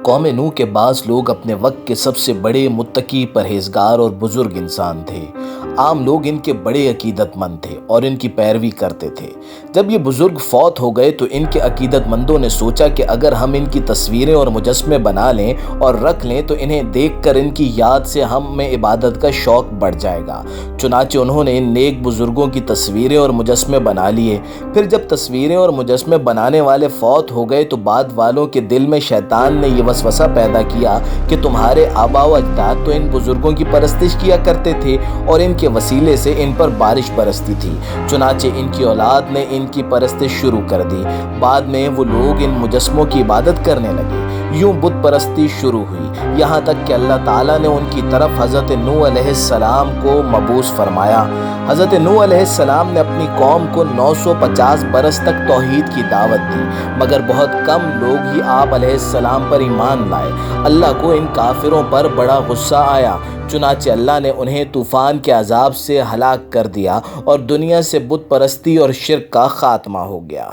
قوم نوح کے بعض لوگ اپنے وقت کے سب سے بڑے متقی، پرہیزگار اور بزرگ انسان تھے۔ عام لوگ ان کے بڑے عقیدت مند تھے اور ان کی پیروی کرتے تھے۔ جب یہ بزرگ فوت ہو گئے تو ان کے عقیدت مندوں نے سوچا کہ اگر ہم ان کی تصویریں اور مجسمے بنا لیں اور رکھ لیں تو انہیں دیکھ کر ان کی یاد سے ہم میں عبادت کا شوق بڑھ جائے گا۔ چنانچہ انہوں نے ان نیک بزرگوں کی تصویریں اور مجسمے بنا لیے۔ پھر جب تصویریں اور مجسمے بنانے والے فوت ہو گئے تو بعد والوں کے دل میں شیطان نے یہ وسوسہ پیدا کیا کہ تمہارے آباء و اجداد تو ان بزرگوں کی پرستش کیا کرتے تھے اور ان کے وسیلے سے ان پر بارش برستی تھی۔ چنانچہ ان کی اولاد نے ان کی پرستش شروع کر دی۔ بعد میں وہ لوگ ان مجسموں کی عبادت کرنے لگے۔ یوں بت پرستی شروع ہوئی، یہاں تک کہ اللہ تعالیٰ نے ان کی طرف حضرت نوح علیہ السلام کو مبعوث فرمایا۔ حضرت نوح علیہ السلام نے اپنی قوم کو 950 برس تک توحید کی دعوت دی، مگر بہت کم لوگ ہی آپ علیہ السلام پر ایمان لائے۔ اللہ کو ان کافروں پر بڑا غصہ آیا، چنانچہ اللہ نے انہیں طوفان کے عذاب سے ہلاک کر دیا اور دنیا سے بت پرستی اور شرک کا خاتمہ ہو گیا۔